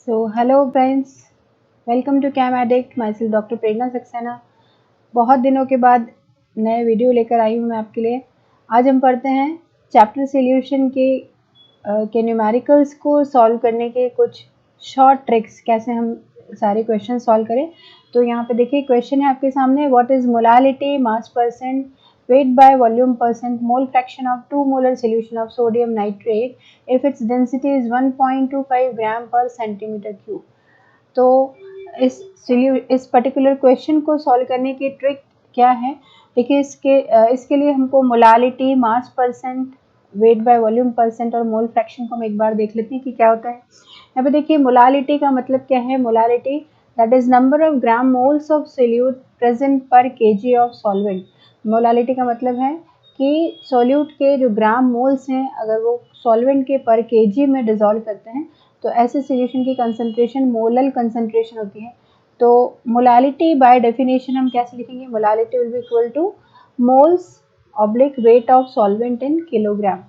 Hello friends, welcome to cam addict. Myself doctor Prerna Saxena. बहुत दिनों के बाद नए वीडियो लेकर आई हूँ मैं आपके लिए। आज हम पढ़ते हैं चैप्टर सॉल्यूशन के न्यूमेरिकल्स को सॉल्व करने के कुछ शॉर्ट ट्रिक्स, कैसे हम सारे क्वेश्चन सॉल्व करें। तो यहाँ पे देखिए क्वेश्चन है आपके सामने, what is molality, mass percent, weight by volume percent, mole fraction of 2 molar solution of sodium nitrate if its density is 1.25 gram per centimeter cube। तो इस पर्टिकुलर क्वेश्चन को सॉल्व करने की ट्रिक क्या है, देखिए इसके लिए हमको molality, mass percent, weight by volume percent और मोल फ्रैक्शन को हम एक बार देख लेते हैं कि क्या होता है। यहाँ पे देखिए मोलालिटी का मतलब क्या है। Molality that is number of gram moles of solute present पर केजी ऑफ सॉल्वेंट। मोलालिटी का मतलब है कि सोल्यूट के जो ग्राम मोल्स हैं, अगर वो सॉल्वेंट के पर केजी में डिजोल्व करते हैं तो ऐसे सॉल्यूशन की कंसंट्रेशन मोलल कंसंट्रेशन होती है। तो मोलालिटी बाय डेफिनेशन हम कैसे लिखेंगे, molality will be equal two moles oblique wait of solvent in kilogram.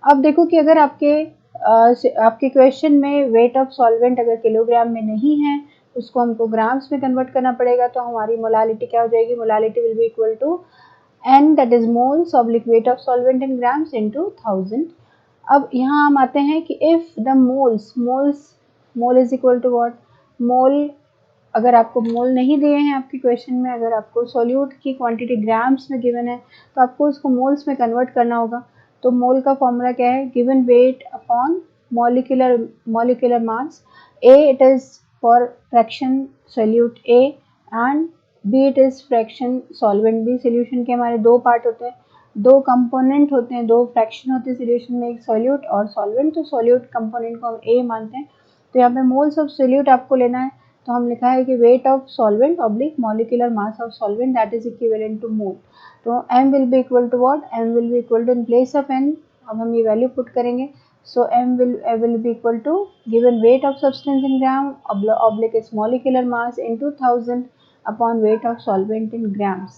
अब देखो कि अगर आपके क्वेश्चन में वेट ऑफ सॉल्वेंट अगर किलोग्राम में नहीं है, उसको हमको ग्राम्स में कन्वर्ट करना पड़ेगा। तो हमारी मोलालिटी क्या हो जाएगी, molality will be equal to n that is moles oblique weight of solvent in grams into 1000। अब यहाँ हम आते हैं कि if the mole is equal to what, मोल अगर आपको मोल नहीं दिए हैं आपके क्वेश्चन में, अगर आपको सोल्यूट की क्वांटिटी ग्राम्स में गिवन है तो आपको उसको मोल्स में कन्वर्ट करना होगा। तो मोल का फॉर्मूला क्या है, given weight upon molecular mass. A it is for fraction solute A and B it is fraction solvent B. Solution के हमारे दो पार्ट होते हैं, दो कंपोनेंट होते हैं, दो फ्रैक्शन होते हैं सोल्यूशन में, एक सोल्यूट और सॉल्वेंट। तो सोल्यूट कंपोनेंट को हम ए मानते हैं। तो यहाँ पे मोल्स ऑफ सोल्यूट आपको लेना है, तो हम लिखा है कि weight of solvent oblique molecular mass of solvent that is equivalent to mole. तो m will be equal to what, m will be equal to in place of n अब हम ये वैल्यू पुट करेंगे। सो m will be equal to given weight of substance in gram oblique its molecular mass into 1000 upon weight of solvent in grams.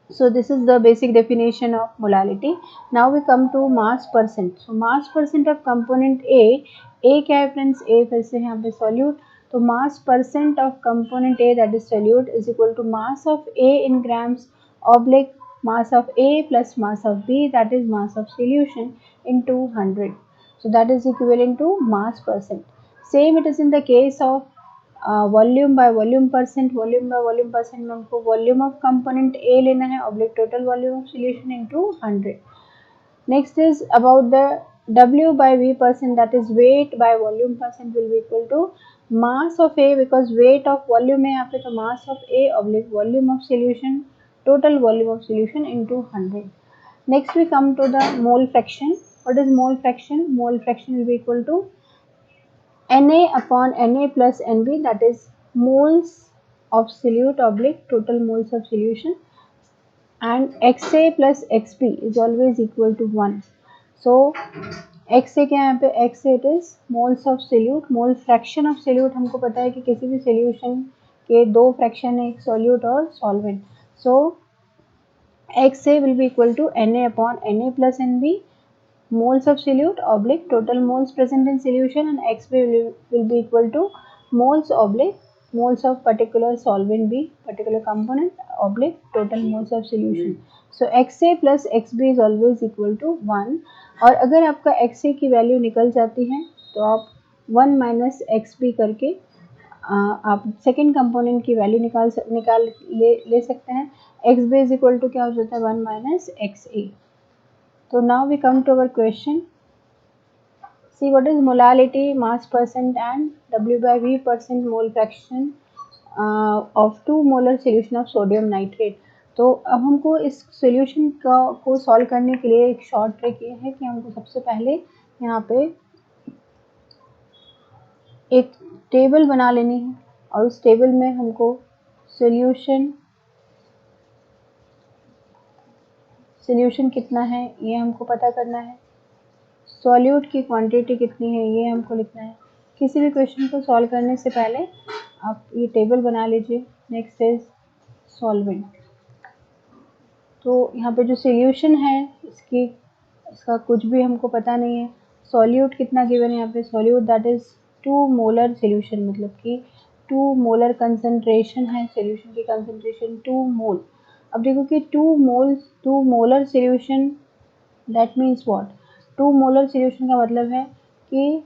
So this is the basic definition of molality. Now we come to mass percent. So mass percent of component A क्या है friends, A फिर से यहाँ पे solute। तो mass percent of component A that is solute is equal to mass of A in grams oblique mass of A plus mass of B that is mass of solution into 100. So that is equivalent to mass percent. Same it is in the case of volume by volume percent में हमको volume of component ए लेना है oblique total volume of solution into 100। Next is about the W by V percent, that is weight by volume percent will be equal to mass of A, because weight of volume है यहाँ पे, तो mass of A oblique volume of solution total volume of solution into 100. Next we come to the mole fraction. What is mole fraction? Mole fraction will be equal to Na upon Na plus Nb, that is moles of solute oblique total moles of solution, and Xa plus Xb is always equal to 1. So Xa क्या है यहाँ पे, Xa it is moles of solute, mole fraction of solute। हमको पता है कि किसी भी solution के दो fraction है, एक solute और solvent। So Xa will be equal to Na upon Na plus Nb moles of solute oblique total moles present in solution, and Xb will be equal to moles oblique moles of particular solvent B, particular component oblique total moles of solution. So Xa plus Xb is always equal to 1। और अगर आपका Xa की value निकल जाती है तो आप 1 minus Xb करके आप सेकेंड कंपोनेंट की वैल्यू निकाल ले सकते हैं। Xb इज इक्वल टू क्या हो जाता है, 1 minus Xa। So now we come to our question. See what is molality, mass percent and W by V percent mole fraction of 2 molar solution of sodium nitrate। तो अब हमको इस solution को solve करने के लिए एक शॉर्ट ट्रिक ये है कि हमको सबसे पहले यहाँ पे एक टेबल बना लेनी है, और उस टेबल में हमको सॉल्यूशन कितना है ये हमको पता करना है, सॉल्यूट की क्वांटिटी कितनी है ये हमको लिखना है। किसी भी क्वेश्चन को सॉल्व करने से पहले आप ये टेबल बना लीजिए। Next is solvent. तो यहाँ पे जो सॉल्यूशन है इसका कुछ भी हमको पता नहीं है। सॉल्यूट कितना गिवन है यहाँ पे, solute that is 2 molar solution, मतलब कि 2 मोलर कंसंट्रेशन है, सोल्यूशन की कंसंट्रेशन 2 मोल। अब देखो कि 2 molar solution that means what, 2 molar solution का मतलब है कि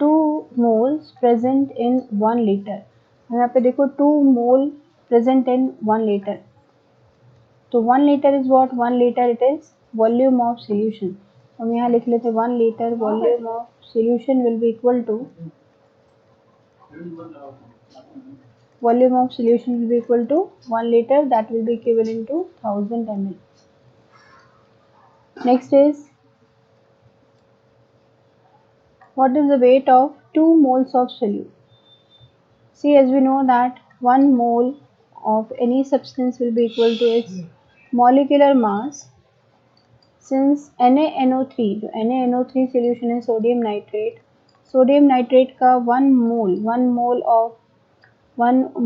2 मोल्स प्रेजेंट इन 1 लीटर। यहाँ पे देखो 2 मोल प्रेजेंट इन 1 लीटर, तो 1 litre is what, 1 litre it is volume of solution. हम यहाँ लिख लेते 1 litre volume of solution will be equal to, volume of solution will be equal to 1 liter, that will be equivalent to 1000 ml. Next is, what is the weight of 2 moles of solute? See, as we know that 1 mole of any substance will be equal to its molecular mass. Since NaNO3, जो NaNO3 solution है sodium nitrate का 1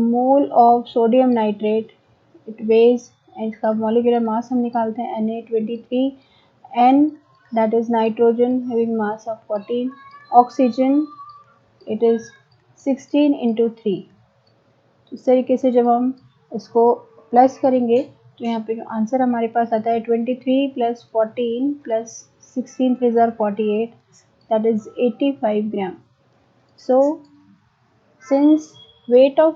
mole of sodium nitrate it weighs, इसका molecular mass हम निकालते हैं Na23, N that is nitrogen having mass of 14, oxygen it is 16 into 3। इस तरीके से जब हम इसको प्लस करेंगे तो यहाँ पे जो आंसर हमारे पास आता है 23 plus 14 plus 16 3 are 48, that is 85 gram. So since weight of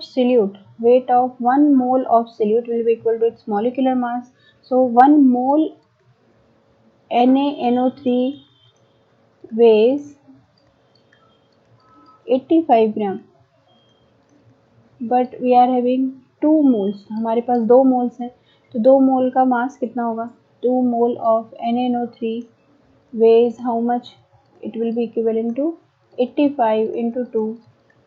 1 mole of solute will be equal to its molecular mass, so 1 mole NaNO3 weighs 85 gram, but we are having 2 moles, हमारे पास 2 moles हैं, तो 2 मोल का मास कितना होगा, 2 मोल of NaNO3 weighs how much, it will be equivalent to 85 into 2,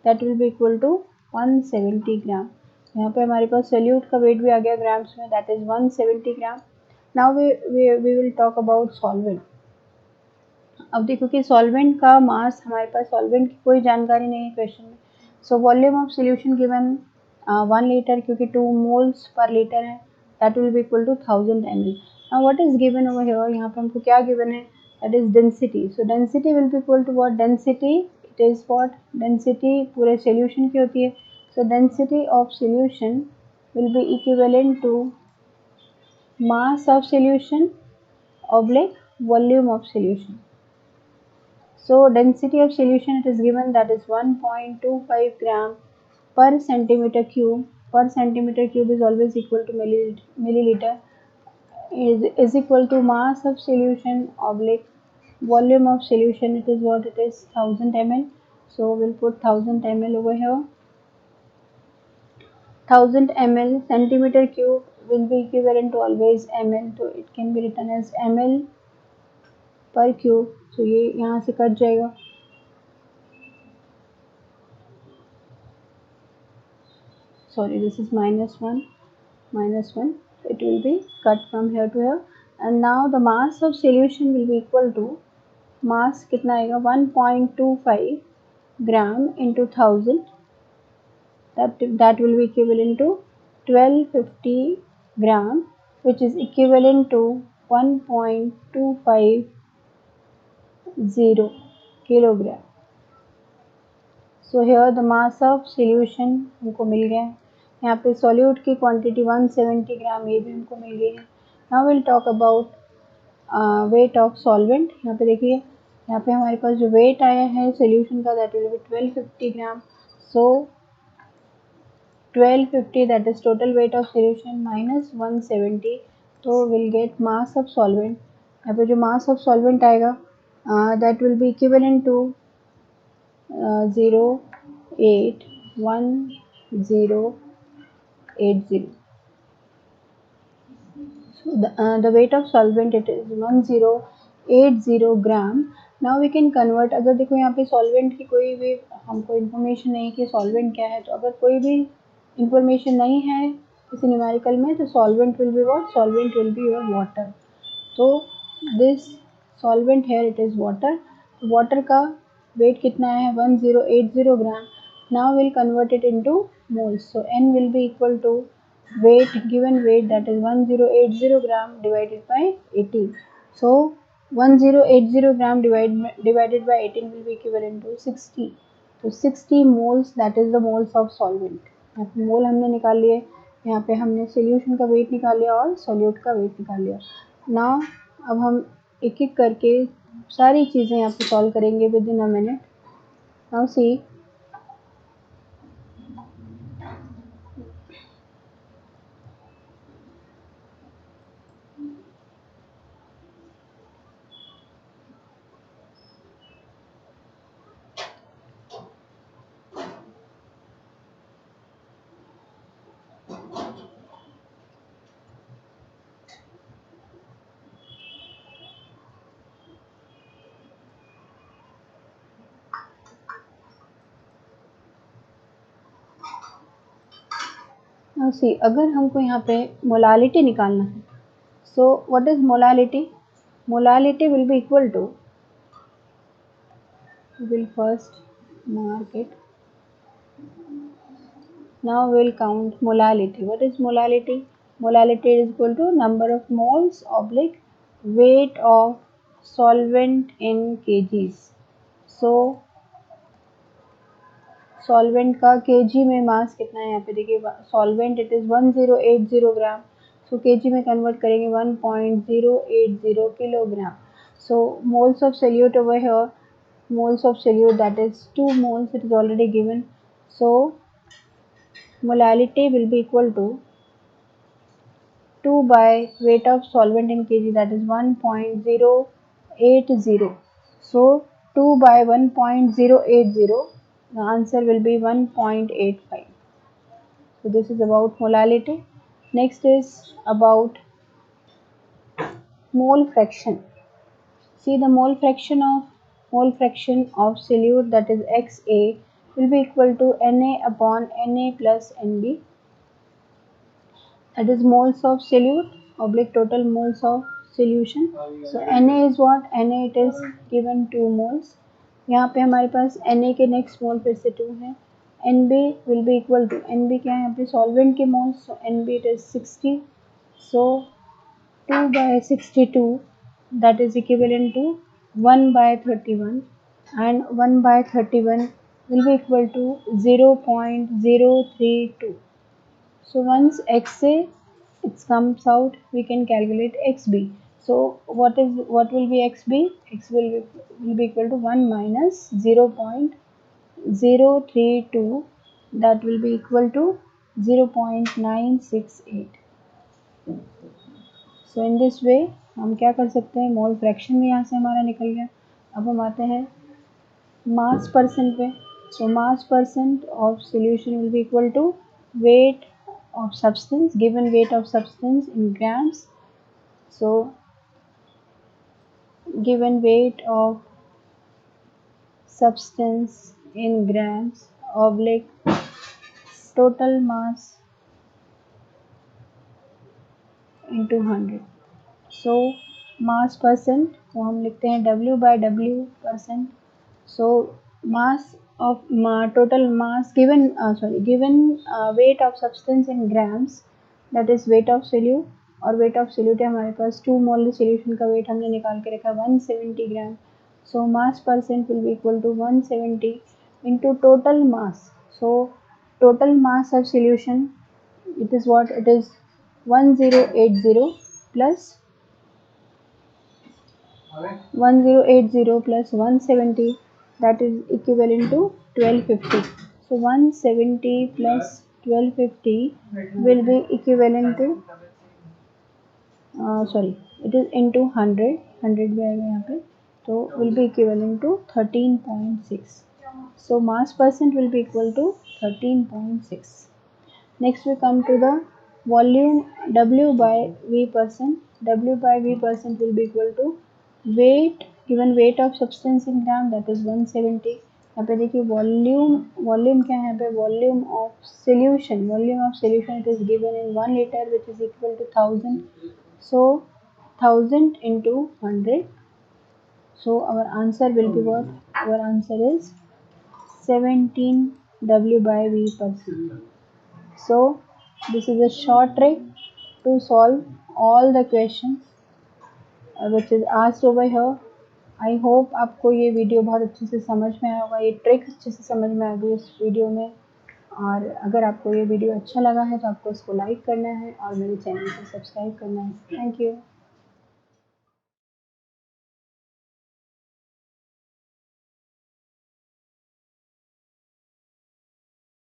that will be equal to 170 ग्राम। यहाँ पे हमारे पास solute का वेट भी आ गया ग्राम्स में, that is 170 gram. Now we will talk about solvent. अब देखो कि सॉल्वेंट का मास, हमारे पास सॉल्वेंट की कोई जानकारी नहीं है क्वेश्चन में। So volume of solution given 1 litre, क्योंकि 2 मोल्स पर लीटर है, that will be equal to 1000 ml। Now what is given over here, यहाँ पे हमको क्या गिवन है, that is density. So density will be equal to what, density it is what, density पूरे solution की होती है, so density of solution will be equivalent to mass of solution oblique volume of solution. So density of solution it is given, that is 1.25 gram per centimeter cube. Per centimeter cube is always equal to milliliter, is equal to mass of solution oblique volume of solution, it is what, it is 1000 ml. So we'll put 1000 ml over here. 1000 ml, centimeter cube will be equivalent to always ml, so it can be written as ml per cube। so ये यहाँ से cut जाएगा, sorry this is -1, it will be cut from here to here। and now the mass of solution will be equal to, मास कितना आएगा, 1.25 ग्राम into 1000, that will be equivalent to 1250 gram, which is equivalent to 1.250 kilogram। so here the mass of solution हमको मिल गया है, यहाँ पे solute की quantity 170 ग्राम, ये भी हमको मिल गई है। now we'll talk about weight of solvent। यहाँ पे देखिए, यहाँ पे हमारे पास जो वेट आया है सोल्यूशन का, that will be 1250 gram. So 1250 that is total weight of solution minus 170, तो will get mass of solvent. यहाँ पे जो मास ऑफ सॉल्वेंट आएगा that will be equivalent to 0.1080। the weight of solvent it is 1080 gram। now we can convert, अगर देखो यहाँ पे solvent की कोई भी हमको information नहीं कि solvent क्या है, तो अगर कोई भी information नहीं है किसी न्यूमेरिकल में, तो solvent will be what, solvent will be your water। तो this solvent here it is water, water का weight कितना है 1080 ग्राम। now we'll convert it into moles, so n will be equal to weight, given weight, that is 1080 gram divided by 18। so 1080 gram divided by 18 will be equivalent to 60। तो 60 moles that is the moles of solvent. यहाँ पे मोल हमने निकाल लिए, यहाँ पे हमने solution का वेट निकाल लिया और सोल्यूट का वेट निकाल लिया। नाउ अब हम एक एक करके सारी चीज़ें यहाँ पे सॉल्व करेंगे within a minute. Now see, see अगर हमको यहाँ पे मोलालिटी निकालना है, so what is molality? Molality will be equal to, will first mark it. Now we will count molality. What is molality? Molality is equal to number of moles oblique weight of solvent in kgs. So solvent का KG में मास कितना है? यहाँ पे देखिए solvent it is 1080 gram, so KG में convert करेंगे 1.080 kilogram. So moles of solute over here, moles of solute that is 2 moles, it is already given. So molality will be equal to 2 by weight of solvent in kg, that is 1.080. So 2 by 1.080, the answer will be 1.85. So this is about molality. Next is about mole fraction. See, the mole fraction of solute, that is XA, will be equal to Na upon Na plus Nb, that is moles of solute oblique total moles of solution. So Na is what? Na it is given 2 moles. यहाँ पे हमारे पास Na के next मोल फिर से 2 है. Nb will be equal to, Nb क्या है यहाँ पे? सॉल्वेंट के moles, so Nb it is 60. So 2 by 62, that is equivalent to 1 by 31, and 1 by 31 will be equal to 0.032. So once XA it comes out, we can calculate XB. So what will be XB? X will be equal to 1 minus 0.032, that will be equal to 0.968. So in this way हम क्या कर सकते हैं? Mole fraction भी यहाँ से हमारा निकल गया। अब हम आते हैं मास परसेंट पे। So mass percent of solution will be equal to weight of substance, given weight of substance in grams. So given weight of substance in grams oblique total mass into 100. So mass percent को हम लिखते हैं W by W percent. So mass of total mass given weight of substance in grams, that is weight of solute, और weight of solute है हमारे पास 2 मोल solution का weight हमने निकाल के रखा 170 ग्राम. So mass percent will be equal to 170 into total mass. So total mass of solution, it is what? It is 1080 plus 170, that is equivalent to 1250. So 170 plus 1250 will be equivalent to it is into 100 भी आएगा यहाँ पे, तो will be equivalent to 13.6. So mass percent will be equal to 13.6. Next we come to the volume W by V percent. W by V percent will be equal to weight, given weight of substance in gram, that is 170. यहाँ पे देखिए volume क्या है यहाँ पे? Volume of solution, it is given in 1 liter, which is equal to 1000. So 1000 into 100. So our answer will be what? Our answer is 17 W by V percent. So this is a short trick to solve all the questions which is asked over here. I hope आपको ये video बहुत अच्छे से समझ में आया होगा, ये ट्रिक अच्छे से समझ में आ गई इस वीडियो में। और अगर आपको ये वीडियो अच्छा लगा है तो आपको इसको लाइक करना है और मेरे चैनल को सब्सक्राइब करना है। Thank you.